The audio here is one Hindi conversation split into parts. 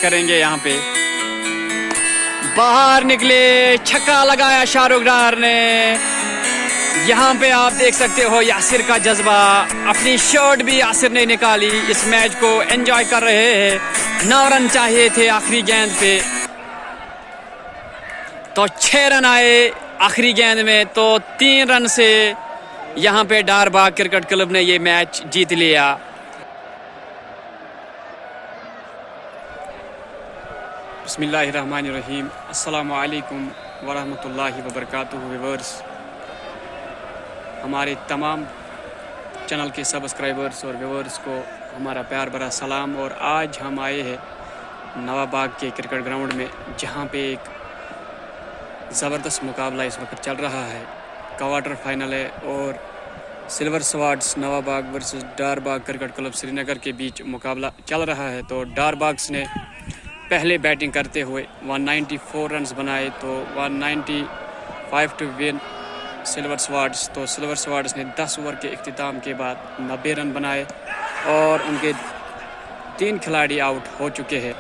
करेंगे। यहाँ पे बाहर निकले, छक्का लगाया शाहरुख डार ने। यहाँ पे आप देख सकते हो यासिर का जज्बा, अपनी शर्ट भी यासिर ने निकाली, इस मैच को एंजॉय कर रहे हैं। 9 रन चाहिए थे आखिरी गेंद पे, तो 6 रन आए आखिरी गेंद में, तो 3 रन से यहाँ पे डारबाग क्रिकेट क्लब ने ये मैच जीत लिया। बिस्मिल्लाहिर्रहमानिर्रहीम, अस्सलामु अलैकुम वरहमतुल्लाहि वबरकातुहू। व्यूअर्स, हमारे तमाम चैनल के सब्सक्राइबर्स और व्यूअर्स को हमारा प्यार भरा सलाम। और आज हम आए हैं नवाबाग के क्रिकेट ग्राउंड में, जहाँ पे एक ज़बरदस्त मुकाबला इस वक्त चल रहा है। क्वार्टर फाइनल है और silver swords Nawabagh versus Darbagh cricket club Srinagar के बीच मुकाबला चल रहा है। तो डारबाग्स ने पहले बैटिंग करते हुए 194 रन्स बनाए, तो 195 टू विन सिल्वर स्वार्ड्स। तो सिल्वर स्वार्ड्स ने 10 ओवर के इख्तिताम के बाद 90 रन बनाए और उनके 3 खिलाड़ी आउट हो चुके हैं।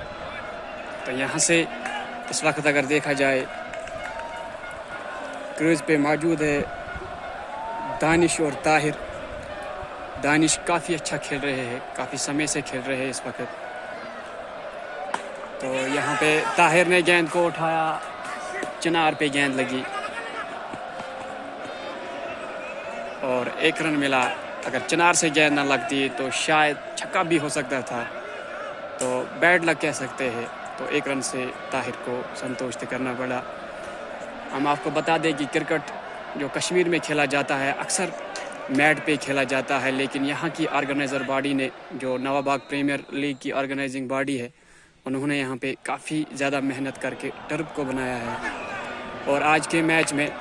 तो यहाँ से इस वक्त अगर देखा जाए, क्रीज पे मौजूद है दानिश और ताहिर। दानिश काफ़ी अच्छा खेल रहे हैं, काफ़ी समय से खेल रहे हैं इस वक्त। तो यहाँ पे ताहिर ने गेंद को उठाया, चिनार पे गेंद लगी और 1 रन मिला। अगर चिनार से गेंद ना लगती तो शायद छक्का भी हो सकता था, तो बैड लक कह सकते हैं। तो 1 रन से ताहिर को संतुष्ट करना पड़ा। हम आपको बता दें कि क्रिकेट जो कश्मीर में खेला जाता है अक्सर मैट पे खेला जाता है, लेकिन यहाँ की ऑर्गेनाइज़र बॉडी ने, जो नवाबाग प्रीमियर लीग की ऑर्गेनाइजिंग बॉडी है, उन्होंने यहाँ पे काफ़ी ज़्यादा मेहनत करके टर्फ को बनाया है। और आज के मैच में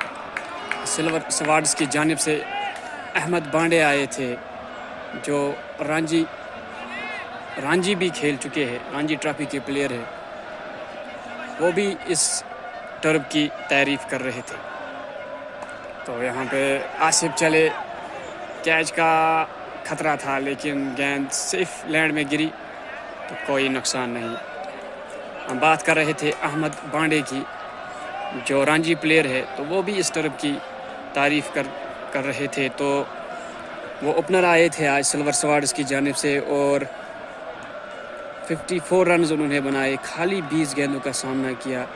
सिल्वर स्वार्ड्स की जानिब से अहमद बांडे आए थे, जो रांझी भी खेल चुके हैं, रांझी ट्रॉफी के प्लेयर हैं। वो भी इस टर्फ की तारीफ़ कर रहे थे। तो यहाँ पे आसिफ चले, कैच का खतरा था लेकिन गेंद सिर्फ लैंड में गिरी, तो कोई नुकसान नहीं। हम बात कर रहे थे अहमद बांडे की, जो रांझी प्लेयर है, तो वो भी इस टर्फ की तारीफ़ कर रहे थे। तो वो ओपनर आए थे आज सिल्वर स्वार्ड्स की जानिब से और 54 रन उन्होंने बनाए, खाली 20 गेंदों का सामना किया।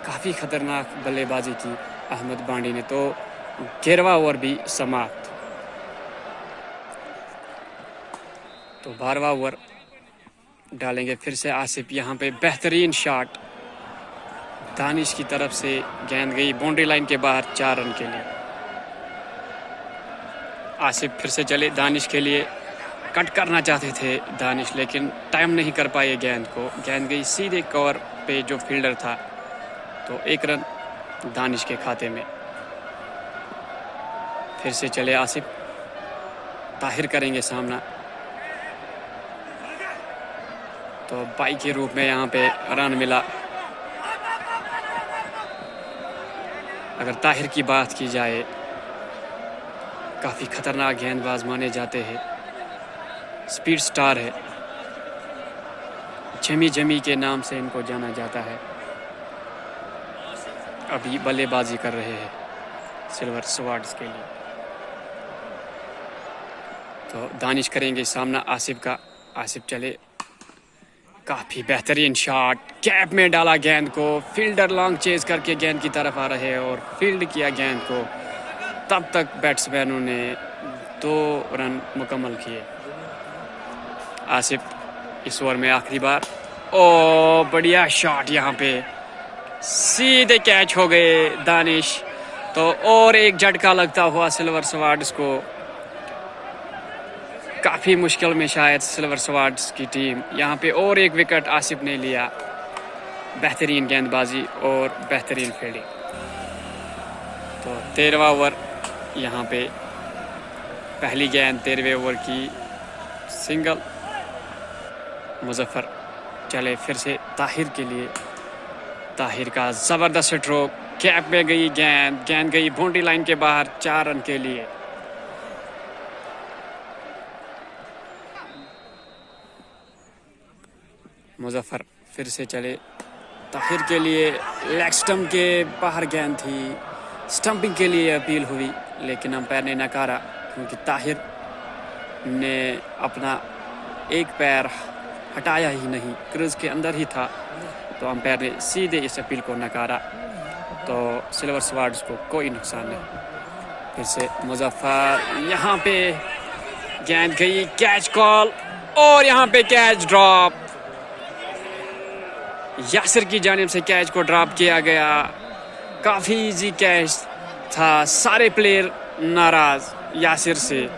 काफ़ी ख़तरनाक बल्लेबाजी की अहमद बांडी ने। तो 11वां ओवर भी समाप्त। तो 12वां ओवर डालेंगे फिर से आसिफ। यहाँ पे बेहतरीन शॉट दानिश की तरफ से, गेंद गई बाउंड्री लाइन के बाहर 4 रन के लिए। आसिफ फिर से चले, दानिश के लिए कट करना चाहते थे दानिश, लेकिन टाइम नहीं कर पाए गेंद को। गेंद गई सीधे कवर पे जो फील्डर था, तो 1 रन दानिश के खाते में। फिर से चले आसिफ, ताहिर करेंगे सामना। तो बाई के रूप में यहाँ पे रन मिला। अगर ताहिर की बात की जाए, काफ़ी ख़तरनाक गेंदबाज माने जाते हैं, स्पीड स्टार है, जमी के नाम से इनको जाना जाता है। अभी बल्लेबाजी कर रहे हैं सिल्वर स्वार्ड्स के लिए। तो दानिश करेंगे सामना आसिफ का। आसिफ चले, काफ़ी बेहतरीन शॉट, कैप में डाला गेंद को, फील्डर लॉन्ग चेज करके गेंद की तरफ आ रहे हैं और फील्ड किया गेंद को। तब तक बैट्समैनों ने 2 रन मुकम्मल किए। आसिफ इस ओवर में आखिरी बार, ओ बढ़िया शॉट, यहाँ पे सीधे कैच हो गए दानिश। तो और एक झटका लगता हुआ सिल्वर स्वार्ड्स को। काफ़ी मुश्किल में शायद सिल्वर स्वार्ड्स की टीम। यहाँ पे और एक विकेट आसिफ ने लिया। बेहतरीन गेंदबाजी और बेहतरीन फील्डिंग। तो 13वां ओवर, यहाँ पे पहली गेंद 13वें ओवर की सिंगल। मुजफ्फर चले फिर से ताहिर के लिए। ताहिर का ज़बरदस्त स्ट्रोक, कैप में गई गेंद गई बाउंड्री लाइन के बाहर 4 रन के लिए। मुजफ्फर फिर से चले, ताहिर के लिए लेग स्टंप के बाहर गेंद थी, स्टंपिंग के लिए अपील हुई लेकिन अंपायर ने नकारा क्योंकि ताहिर ने अपना एक पैर हटाया ही नहीं, क्रीज के अंदर ही था, तो अंपायर ने सीधे इस अपील को नकारा। तो सिल्वर स्वार्ड्स को कोई नुकसान नहीं। फिर से मुजफ्फर, यहाँ पे गेंद गई, कैच कॉल और यहाँ पे कैच ड्रॉप। यासिर की जानिब से कैच को ड्रॉप किया गया। काफ़ी इजी कैच था, सारे प्लेयर नाराज यासिर से।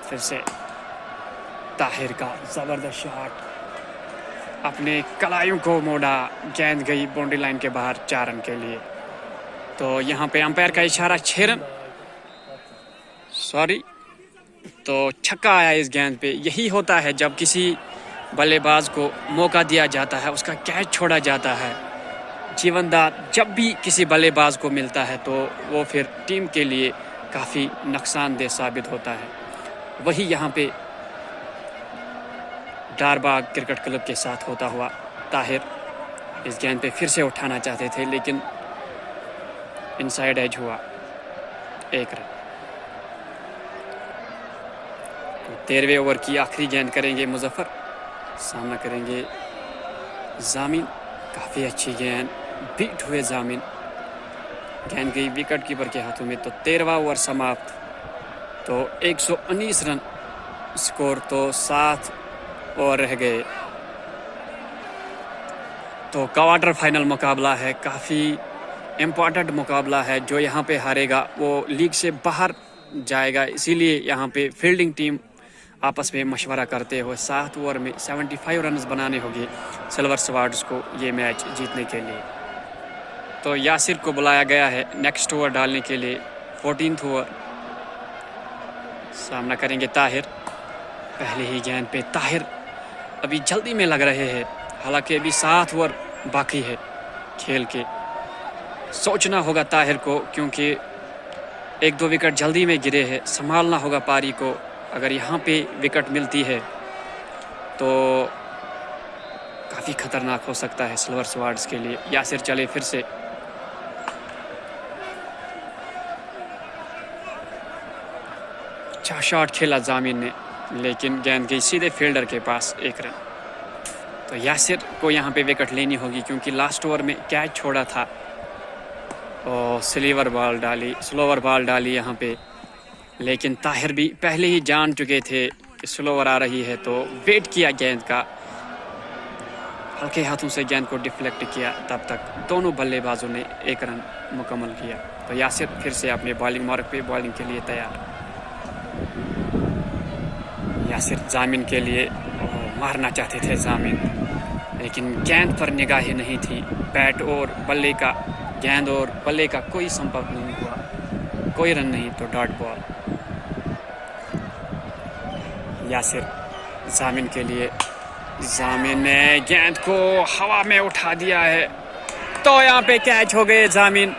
फिर से ताहिर का ज़बरदस्त शॉट, अपने कलाइयों को मोड़ा, गेंद गई बाउंड्री लाइन के बाहर 4 रन के लिए। तो यहाँ पे अंपायर का इशारा 6 रन, सॉरी, तो छक्का आया इस गेंद पे। यही होता है जब किसी बल्लेबाज को मौका दिया जाता है, उसका कैच छोड़ा जाता है। जीवनदान जब भी किसी बल्लेबाज को मिलता है तो वो फिर टीम के लिए काफ़ी नुकसानदेह साबित होता है। वही यहाँ पे डारबाग क्रिकेट क्लब के साथ होता हुआ। ताहिर इस गेंद पे फिर से उठाना चाहते थे लेकिन इनसाइड एज हुआ, 1 रन। तो 13वें ओवर की आखिरी गेंद करेंगे मुजफ्फर, सामना करेंगे जामिन। काफ़ी अच्छी गेंद, बीट हुए जामिन, गेंद गई विकेट कीपर के हाथों में। तो 13वां ओवर समाप्त, तो 119 रन स्कोर, तो 7 और रह गए। तो क्वार्टर फाइनल मुकाबला है, काफ़ी इम्पॉर्टेंट मुकाबला है। जो यहाँ पे हारेगा वो लीग से बाहर जाएगा, इसीलिए यहाँ पे फील्डिंग टीम आपस में मशवरा करते हुए 7 ओवर में 75 रन बनाने होंगे सिल्वर स्वार्ड्स को ये मैच जीतने के लिए। तो यासिर को बुलाया गया है नेक्स्ट ओवर डालने के लिए, 14th ओवर। सामना करेंगे ताहिर। पहले ही गेंद पे ताहिर अभी जल्दी में लग रहे हैं, हालांकि अभी 7 ओवर बाकी है खेल के। सोचना होगा ताहिर को क्योंकि 1-2 विकेट जल्दी में गिरे हैं, संभालना होगा पारी को। अगर यहाँ पे विकेट मिलती है तो काफ़ी खतरनाक हो सकता है सिल्वर स्वार्ड्स के लिए। यासिर चले फिर से, अच्छा शॉट खेला जामिन ने लेकिन गेंद गई सीधे फील्डर के पास, 1 रन। तो यासिर को यहाँ पे विकेट लेनी होगी क्योंकि लास्ट ओवर में कैच छोड़ा था और स्लोवर बॉल डाली यहाँ पे। लेकिन ताहिर भी पहले ही जान चुके थे कि स्लोवर आ रही है, तो वेट किया गेंद का, हल्के हाथों से गेंद को डिफ्लेक्ट किया। तब तक दोनों बल्लेबाजों ने 1 रन मुकम्मल किया। तो यासिर फिर से अपने बॉलिंग मार्क पे बॉलिंग के लिए तैयार। यासिर जामिन के लिए मारना चाहते थे जामिन, लेकिन गेंद पर निगाहें नहीं थी। बैट और बल्ले का, गेंद और बल्ले का कोई संपर्क नहीं हुआ, कोई रन नहीं, तो डॉट बॉल। यासिर जामिन के लिए, जामिन ने गेंद को हवा में उठा दिया है, तो यहाँ पे कैच हो गए जामिन।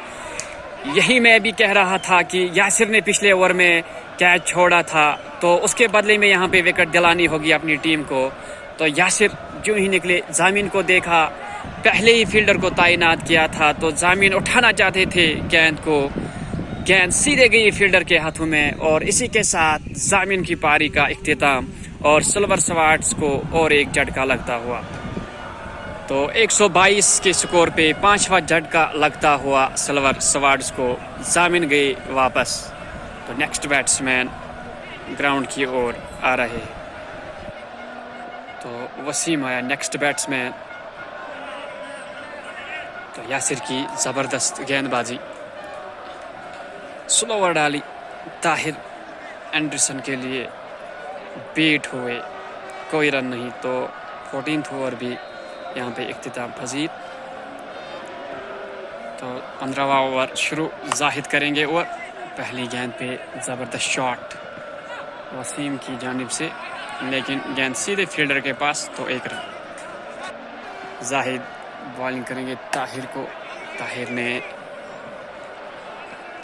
यही मैं भी कह रहा था कि यासिर ने पिछले ओवर में कैच छोड़ा था, तो उसके बदले में यहाँ पे विकेट दिलानी होगी अपनी टीम को। तो यासिर जो ही निकले, जामिन को देखा, पहले ही फील्डर को तैनात किया था, तो जामिन उठाना चाहते थे गेंद को, गेंद सीधे गई फील्डर के हाथों में। और इसी के साथ जामिन की पारी का इख्तिताम और सिल्वर स्वार्ड्स को और एक झटका लगता हुआ। तो 122 के स्कोर पे 5वां झटका लगता हुआ सिल्वर स्वार्ड्स को, जामिन गए वापस। तो नेक्स्ट बैट्समैन ग्राउंड की ओर आ रहे हैं, तो वसीम आया नेक्स्ट बैट्समैन। तो यासिर की ज़बरदस्त गेंदबाजी, स्लोवर डाली, ताहिर एंडरसन के लिए बीट हुए, कोई रन नहीं। तो 14th ओवर भी यहाँ पे इख्तिताम पजीर। तो 15वां ओवर शुरू, जाहिद करेंगे ओवर। पहली गेंद पे ज़बरदस्त शॉट वसीम की जानिब से, लेकिन गेंद सीधे फील्डर के पास, तो 1 रन। जाहिद बॉलिंग करेंगे ताहिर को। ताहिर ने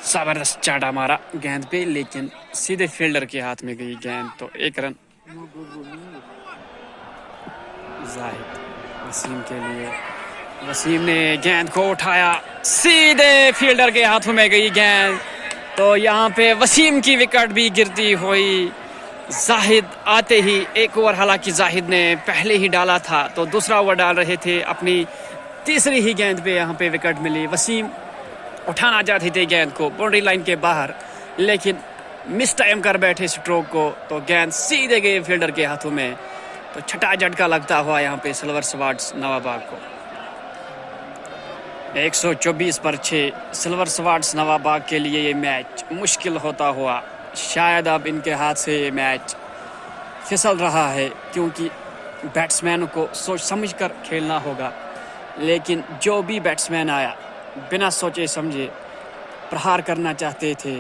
ज़बरदस्त चाटा मारा गेंद पे, लेकिन सीधे फील्डर के हाथ में गई गेंद, तो 1 रन जाहिद वसीम के लिए। वसीम ने गेंद को उठाया, सीधे फील्डर के हाथों में गई गेंद, तो यहाँ पे वसीम की विकेट भी गिरती हुई। जाहिद आते ही 1 ओवर, हालांकि जाहिद ने पहले ही डाला था, तो दूसरा ओवर डाल रहे थे, अपनी तीसरी ही गेंद पे यहाँ पे विकेट मिली। वसीम उठाना चाहते थे गेंद को बाउंड्री लाइन के बाहर, लेकिन मिस टाइम कर बैठे स्ट्रोक को, तो गेंद सीधे गई फील्डर के हाथों में। तो छठा झटका लगता हुआ यहाँ पे सिल्वर स्वार्ड्स नवाबाग को। 124 पर 6 सिल्वर स्वार्ड्स नवाबाग के लिए ये मैच मुश्किल होता हुआ, शायद अब इनके हाथ से ये मैच फिसल रहा है, क्योंकि बैट्समैन को सोच समझ कर खेलना होगा। लेकिन जो भी बैट्समैन आया बिना सोचे समझे प्रहार करना चाहते थे,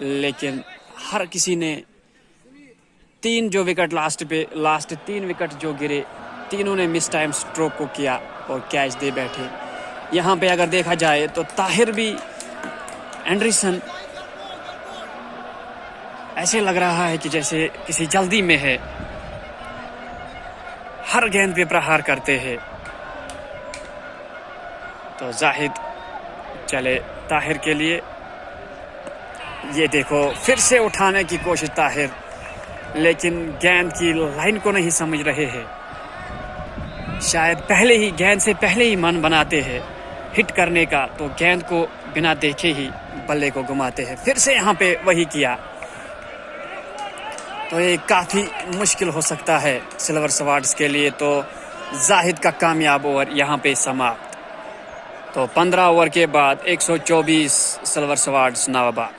लेकिन हर किसी ने 3 जो विकेट लास्ट 3 विकेट जो गिरे, तीनों ने मिस टाइम स्ट्रोक को किया और कैच दे बैठे। यहाँ पे अगर देखा जाए तो ताहिर भी, एंडरसन ऐसे लग रहा है कि जैसे किसी जल्दी में है, हर गेंद पे प्रहार करते हैं। तो जाहिद चले ताहिर के लिए, ये देखो फिर से उठाने की कोशिश ताहिर, लेकिन गेंद की लाइन को नहीं समझ रहे हैं। शायद पहले ही गेंद से पहले ही मन बनाते हैं हिट करने का, तो गेंद को बिना देखे ही बल्ले को घुमाते हैं। फिर से यहाँ पे वही किया, तो ये काफ़ी मुश्किल हो सकता है सिल्वर स्वार्ड्स के लिए। तो जाहिद का कामयाब ओवर यहाँ पे समाप्त। तो 15 ओवर के बाद 124 सिल्वर स्वार्ड्स नवाबाग।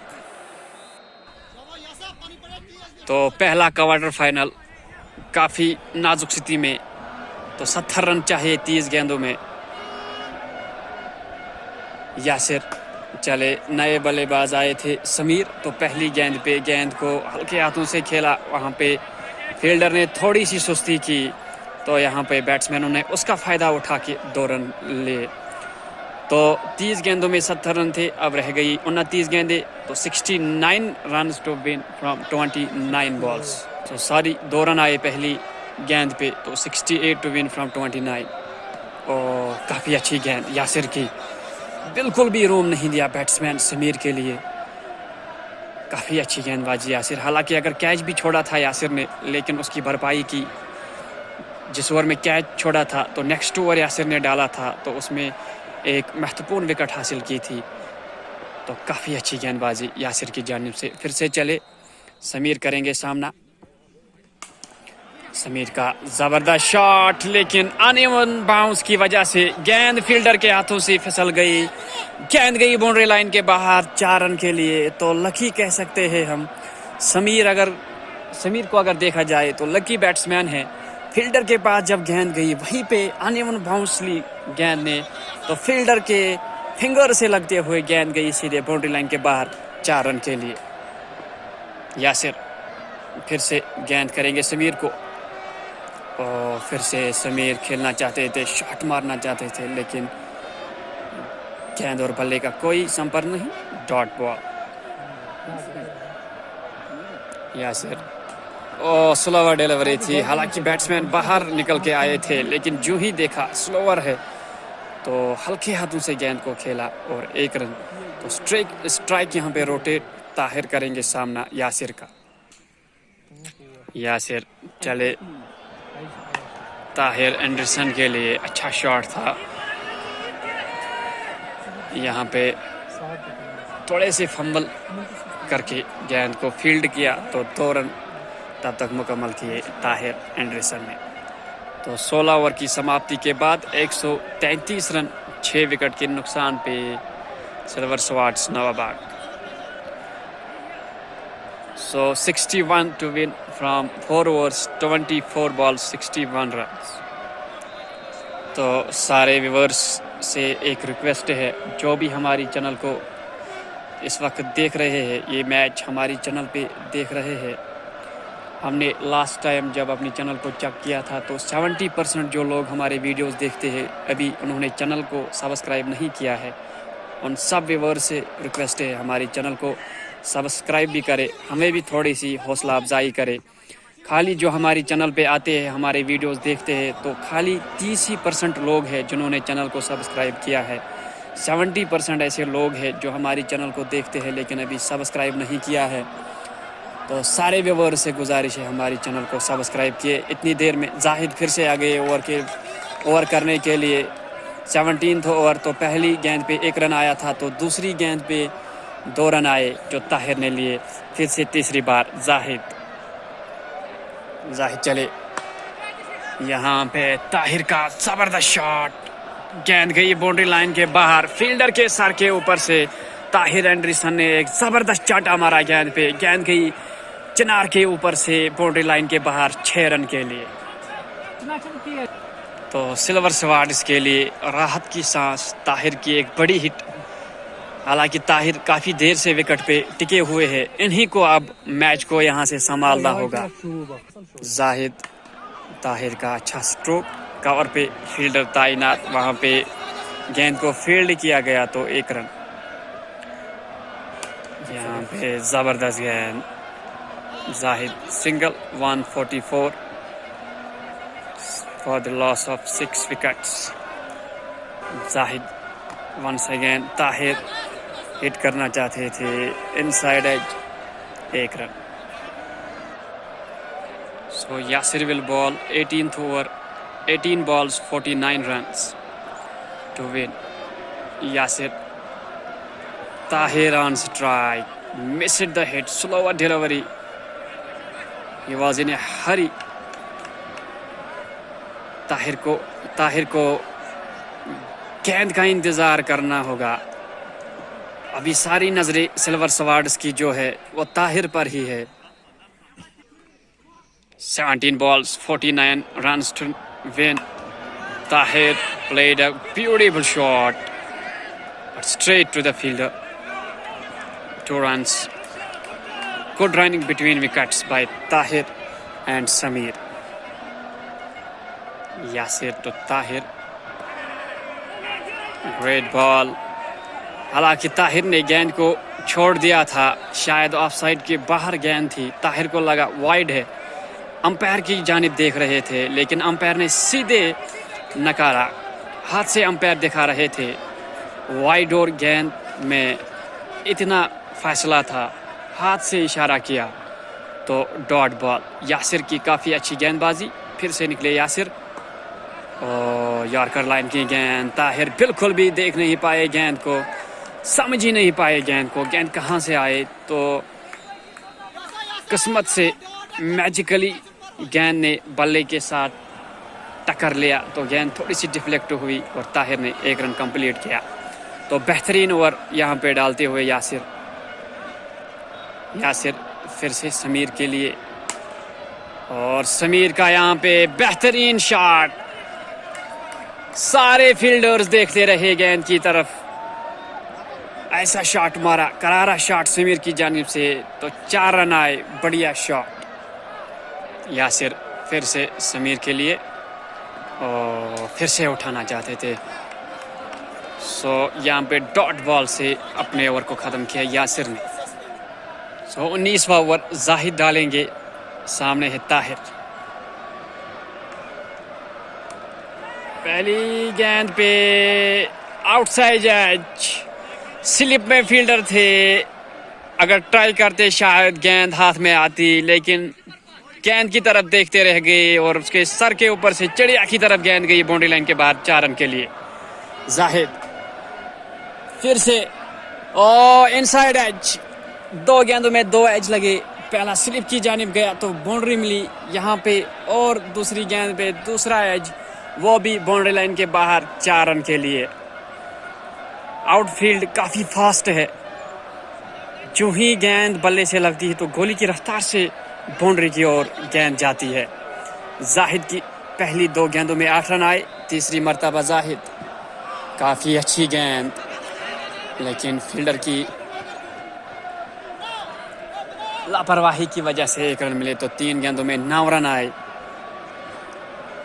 तो पहला क्वार्टर फाइनल काफ़ी नाजुक स्थिति में, तो 70 रन चाहिए 30 गेंदों में। यासिर चले, नए बल्लेबाज आए थे समीर, तो पहली गेंद पे गेंद को हल्के हाथों से खेला, वहाँ पे फील्डर ने थोड़ी सी सुस्ती की, तो यहाँ पे बैट्समैनों ने उसका फ़ायदा उठा के 2 रन ले। तो 30 गेंदों में 70 रन थे, अब रह गई 29 गेंदें, तो 69 run to win from 29 balls. तो सारी 2 रन आए पहली गेंद पे, तो 68 टू विन फ्रॉम 29। और काफ़ी अच्छी गेंद यासिर की, बिल्कुल भी रूम नहीं दिया बैट्समैन समीर के लिए। काफ़ी अच्छी गेंदबाजी यासिर, हालांकि अगर कैच भी छोड़ा था यासिर ने, लेकिन उसकी भरपाई की। जिस ओवर में कैच छोड़ा था, तो नेक्स्ट ओवर यासिर ने डाला था, तो उसमें एक महत्वपूर्ण विकेट हासिल की थी। तो काफ़ी अच्छी गेंदबाजी यासिर की जानिब से। फिर से चले, समीर करेंगे सामना। समीर का ज़बरदस्त शॉट, लेकिन अनइवन बाउंस की वजह से गेंद फील्डर के हाथों से फिसल गई। गेंद गई बाउंड्री लाइन के बाहर 4 रन के लिए। तो लकी कह सकते हैं हम समीर को अगर देखा जाए तो लकी बैट्समैन है। फील्डर के पास जब गेंद गई, वहीं पे अनइवन बाउंस ली गेंद ने, तो फील्डर के फिंगर से लगते हुए गेंद गई सीधे बाउंड्री लाइन के बाहर 4 रन के लिए। यासिर फिर से गेंद करेंगे समीर को, और फिर से समीर खेलना चाहते थे, शॉट मारना चाहते थे, लेकिन गेंद और बल्ले का कोई संपर्क नहीं, dot ball. Yasir slower delivery थी, हालांकि बैट्समैन बाहर निकल के आए थे, लेकिन जो ही देखा स्लोवर है, तो हल्के हाथों से गेंद को खेला और 1 रन। तो स्ट्राइक यहाँ पे रोटेट ताहिर करेंगे सामना यासिर का। यासिर चले, ताहिर एंडरसन के लिए अच्छा शॉट था, यहाँ पे थोड़े से फंबल करके गेंद को फील्ड किया, तो 2 रन तब तक मुकम्मल किए ताहिर एंडरसन ने। तो 16 ओवर की समाप्ति के बाद 133 रन 6 विकेट के नुकसान पे silver swords नवाबाग। So 61 to win from 4 overs 24 balls 61 runs। तो सारे व्यूअर्स से एक रिक्वेस्ट है, जो भी हमारी चैनल को इस वक्त देख रहे हैं, ये मैच हमारी चैनल पे देख रहे हैं, हमने लास्ट टाइम जब अपनी चैनल को चेक किया था, तो 70% जो लोग हमारे वीडियोस देखते हैं, अभी उन्होंने चैनल को सब्सक्राइब नहीं किया है। उन सब व्यूअर्स से रिक्वेस्ट है, हमारी चैनल को सब्सक्राइब भी करें, हमें भी थोड़ी सी हौसला अफजाई करे। खाली जो हमारी चैनल पे आते हैं, हमारे वीडियोस देखते हैं, तो खाली 30% लोग हैं जिन्होंने चैनल को सब्सक्राइब किया है। 70% ऐसे लोग हैं जो हमारी चैनल को देखते हैं लेकिन अभी सब्सक्राइब नहीं किया है। तो सारे व्यूअर्स से गुजारिश है हमारी चैनल को सब्सक्राइब किए। इतनी देर में जाहिद फिर से आ गए ओवर करने के लिए। 17th ओवर, तो पहली गेंद पे 1 रन आया था, तो दूसरी गेंद पे 2 रन आए जो ताहिर ने लिए। फिर से तीसरी बार जाहिद चले। यहाँ पे ताहिर का ज़बरदस्त शॉट, गेंद गई बाउंड्री लाइन के बाहर, फील्डर के सर के ऊपर से ताहिर एंडरसन ने एक ज़बरदस्त चाटा मारा गेंद पे। गेंद गई चिनार के ऊपर से बाउंड्री लाइन के बाहर 6 रन के लिए। तो सिल्वर स्वार्ड्स के लिए राहत की सांस, ताहिर की एक बड़ी हिट। हालांकि ताहिर काफ़ी देर से विकेट पे टिके हुए हैं, इन्हीं को अब मैच को यहाँ से संभालना होगा। जाहिद, ताहिर का अच्छा स्ट्रोक, कवर पे फील्डर तैनात, वहाँ पे गेंद को फील्ड किया गया तो 1 रन। यहाँ पे ज़बरदस्त गेंद, Zahid single 144 for the loss of 6 wickets. Zahid once again, Tahir hit करना चाहते थे inside edge, 1 run. So Yasir will bowl 18th over, 18 balls 49 runs to win. Yasir, Tahir on strike, missed the hit, slower delivery. He was in a hurry. Tahir को गेंद का इंतज़ार करना होगा। अभी सारी नज़रें सिल्वर स्वार्ड्स की जो है वो ताहिर पर ही है। 17 balls 49 runs to win. Tahir played a beautiful shot, but straight to the fielder. 2 runs. Good running between wickets by Tahir and Samir. Yasir to Tahir. Great ball. हालांकि ताहिर ने गेंद को छोड़ दिया था, शायद ऑफसाइड के बाहर गेंद थी। ताहिर को लगा वाइड है, अंपायर की जानिब देख रहे थे, लेकिन अंपायर ने सीधे नकारा। हाथ से अंपायर दिखा रहे थे वाइड, और गेंद में इतना फैसला था, हाथ से इशारा किया तो डॉट बॉल। यासिर की काफ़ी अच्छी गेंदबाजी, फिर से निकले यासिर। और यॉर्कर लाइन की गेंद, ताहिर बिल्कुल भी देख नहीं पाए गेंद को, समझ ही नहीं पाए गेंद को, गेंद कहाँ से आए। तो किस्मत से मैजिकली गेंद ने बल्ले के साथ टक्कर लिया, तो गेंद थोड़ी सी डिफ्लेक्ट हुई और ताहिर ने 1 रन कंप्लीट किया। तो बेहतरीन ओवर यहाँ पे डालते हुए यासिर फिर से समीर के लिए, और समीर का यहाँ पे बेहतरीन शॉट। सारे फील्डर्स देखते रहे गेंद की तरफ, ऐसा शॉट मारा, करारा शॉट समीर की जानिब से, तो 4 रन आए। बढ़िया शॉट। यासिर फिर से समीर के लिए, और फिर से उठाना चाहते थे। सो यहाँ पे डॉट बॉल से अपने ओवर को ख़त्म किया यासिर ने। सो 19वां ओवर जाहिद डालेंगे, सामने है ताहिर। पहली गेंद पे आउटसाइड एज, स्लिप में फील्डर थे, अगर ट्राई करते शायद गेंद हाथ में आती, लेकिन गेंद की तरफ देखते रह गए और उसके सर के ऊपर से चिड़िया की तरफ गेंद गई बाउंड्री लाइन के बाहर। 4 रन के लिए। जाहिद फिर से, और इनसाइड एज, 2 गेंदों में 2 एज लगे। पहला स्लिप की जानिब गया तो बाउंड्री मिली यहाँ पे, और दूसरी गेंद पे दूसरा एज, वो भी बाउंड्री लाइन के बाहर। 4 रन के लिए। आउटफील्ड काफ़ी फास्ट है, जो ही गेंद बल्ले से लगती है तो गोली की रफ्तार से बाउंड्री की ओर गेंद जाती है। जाहिद की पहली 2 गेंदों में 8 रन आए। तीसरी मर्तबा जाहिद, काफ़ी अच्छी गेंद, लेकिन फील्डर की लापरवाही की वजह से 1 रन मिले, तो 3 गेंदों में 9 रन आए।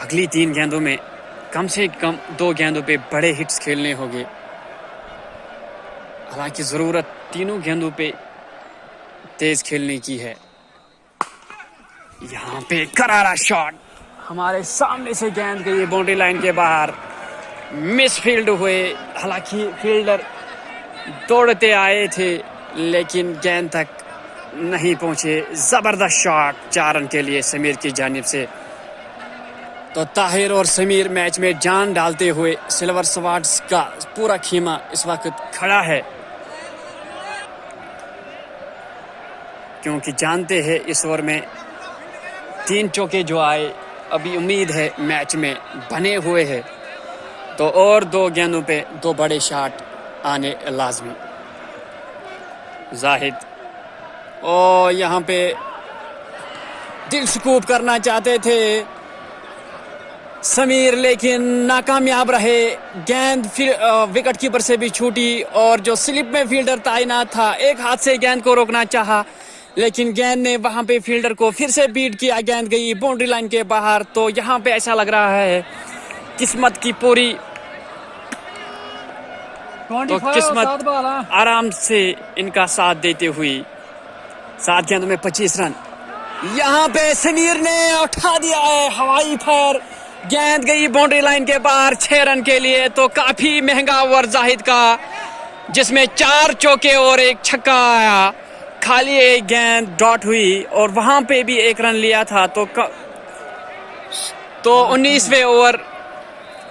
अगली 3 गेंदों में कम से कम 2 गेंदों पे बड़े हिट्स खेलने होंगे। हालांकि ज़रूरत तीनों गेंदों पे तेज खेलने की है। यहाँ पे करारा शॉट, हमारे सामने से गेंद गई बाउंड्री लाइन के बाहर, मिस फील्ड हुए। हालांकि फील्डर दौड़ते आए थे लेकिन गेंद तक नहीं पहुंचे। जबरदस्त शॉट 4 रन के लिए समीर की जानिब से। तो ताहिर और समीर मैच में जान डालते हुए सिल्वर स्वार्ड्स का पूरा खीमा इस वक्त खड़ा है, क्योंकि जानते हैं इस ओवर में 3 चौके जो आए, अभी उम्मीद है मैच में बने हुए हैं, तो और 2 गेंदों पे 2 बड़े शॉट आने लाजमी। जाहिद ओ यहाँ पे दिल स्कूप करना चाहते थे समीर, लेकिन नाकामयाब रहे। गेंद फिर विकेट कीपर से भी छूटी और जो स्लिप में फील्डर तैनात था एक हाथ से गेंद को रोकना चाहा, लेकिन गेंद ने वहां पे फील्डर को फिर से बीट किया। गेंद गई बाउंड्री लाइन के बाहर। तो यहाँ पे ऐसा लग रहा है किस्मत की पूरी, तो किस्मत आराम से इनका साथ देते हुई 7 गेंदों में 25 रन। यहाँ पे समीर ने उठा दिया है हवाई फायर, गेंद गई बाउंड्री लाइन के बाहर 6 रन के लिए। तो काफी महंगा ओवर जाहिद का, जिसमें 4 चौके और 1 छक्का आया। खाली एक गेंद डॉट हुई और वहां पे भी 1 रन लिया था। तो 19वें ओवर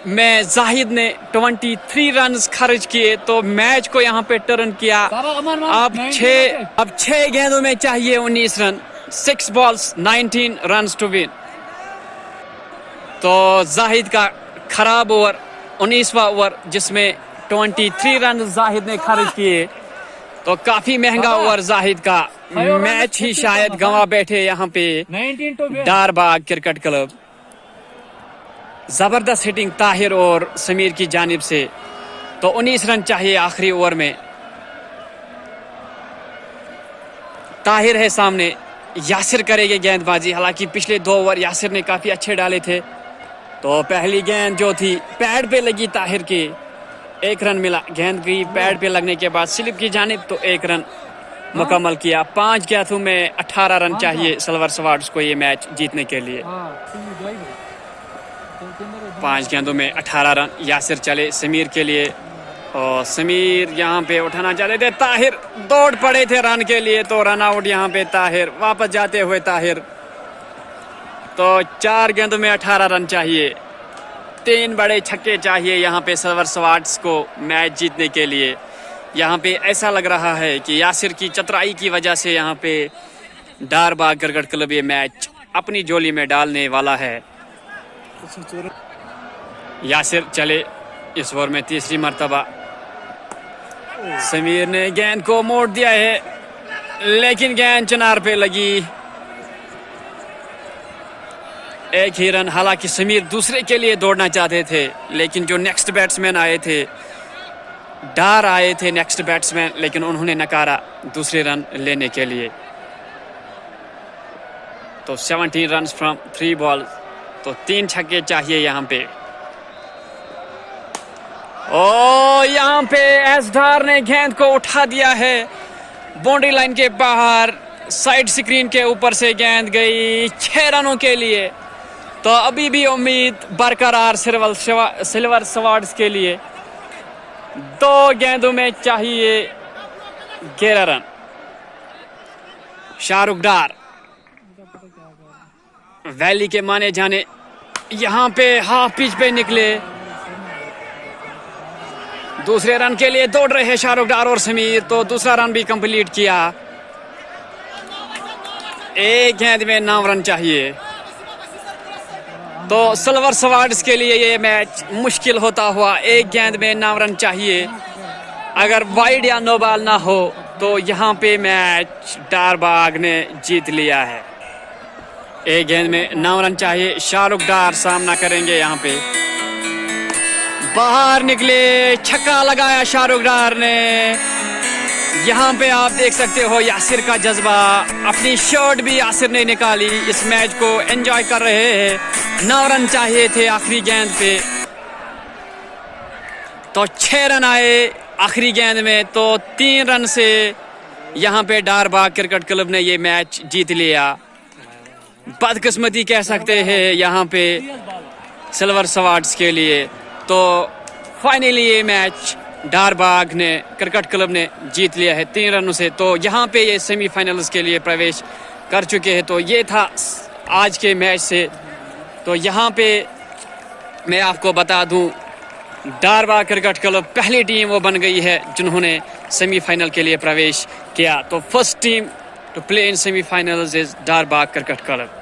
में जाहिद ने 23 रन खर्च किए, तो मैच को यहाँ पे टर्न किया। अब 6 गेंदों में चाहिए 19 run, 6 balls 19 runs to win. तो जाहिद का खराब ओवर 19वां ओवर, जिसमें 23 रन जाहिद ने खर्च किए, तो काफी महंगा ओवर जाहिद का। मैच ही शायद गंवा बैठे यहाँ पे डारबाग क्रिकेट क्लब। जबरदस्त हिटिंग ताहिर और समीर की जानिब से। तो 19 रन चाहिए आखिरी ओवर में। ताहिर है सामने, यासिर करेंगे गेंदबाजी। हालांकि पिछले 2 ओवर यासिर ने काफी अच्छे डाले थे। तो पहली गेंद जो थी पैड पे लगी ताहिर के, 1 रन मिला। गेंद गई पैड पे लगने के बाद स्लिप की जानिब, तो 1 रन मुकम्मल किया। 5 गेंदों में 18 रन चाहिए सिल्वर स्वार्ड्स को ये मैच जीतने के लिए। 5 गेंदों में 18 रन यासिर चले समीर के लिए, और समीर यहाँ पे उठाना चाहते थे। ताहिर दौड़ पड़े थे रन के लिए, तो रन आउट यहाँ पे ताहिर। वापस जाते हुए ताहिर। तो 4 गेंदों में 18 रन चाहिए, 3 बड़े छक्के चाहिए यहाँ पे सिल्वर स्वार्ड्स को मैच जीतने के लिए। यहाँ पे ऐसा लग रहा है कि यासिर की चतुराई की वजह से यहाँ पे डारबाग क्रिकेट क्लब ये मैच अपनी झोली में डालने वाला है। यासिर चले इस ओवर में 3री मर्तबा। समीर ने गेंद को मोड़ दिया है, लेकिन गेंद चिनार पे लगी। 1 ही रन। हालांकि समीर दूसरे के लिए दौड़ना चाहते थे, लेकिन जो नेक्स्ट बैट्समैन आए थे, डार आए थे नेक्स्ट बैट्समैन, लेकिन उन्होंने नकारा दूसरे रन लेने के लिए। तो 17 रन फ्रॉम 3 बॉल, तो 3 छक्के चाहिए यहाँ पे। ओ यहाँ पे एसडार ने गेंद को उठा दिया है बाउंड्री लाइन के बाहर। साइड स्क्रीन के ऊपर से गेंद गई 6 रनों के लिए। तो अभी भी उम्मीद बरकरार सिल्वर स्वार्ड्स के लिए। 2 गेंदों में चाहिए 11 रन। शाहरुख डार वैली के माने जाने यहाँ पे हाफ पिच पे निकले। दूसरे रन के लिए दौड़ रहे हैं शाहरुख डार और समीर। तो दूसरा रन भी कंप्लीट किया। 1 गेंद में 9 रन चाहिए। तो सिल्वर स्वार्ड्स के लिए ये मैच मुश्किल होता हुआ 1 गेंद में 9 रन चाहिए। अगर वाइड या नो बॉल ना हो तो यहाँ पे मैच डारबाग ने जीत लिया है। 1 गेंद में 9 रन चाहिए। शाहरुख डार सामना करेंगे यहाँ पे। बाहर निकले, छक्का लगाया शाहरुख डार ने। यहाँ पे आप देख सकते हो यासिर का जज्बा। अपनी शर्ट भी यासिर ने निकाली। इस मैच को एंजॉय कर रहे हैं। 9 रन चाहिए थे आखिरी गेंद पे, तो 6 रन आए आखिरी गेंद में। तो 3 रन से यहाँ पे डारबाग क्रिकेट क्लब ने ये मैच जीत लिया। बदकिस्मती कह सकते हैं यहाँ पे सिल्वर स्वार्ड्स के लिए। तो फाइनली ये मैच डारबाग ने क्रिकेट क्लब ने जीत लिया है 3 रनों से। तो यहाँ पे ये सेमीफाइनल्स के लिए प्रवेश कर चुके हैं। तो ये था आज के मैच से। तो यहाँ पे मैं आपको बता दूं, डारबाग क्रिकेट क्लब पहली टीम वो बन गई है जिन्होंने सेमीफाइनल के लिए प्रवेश किया। तो first team to play in semifinals is Darbagh cricket club.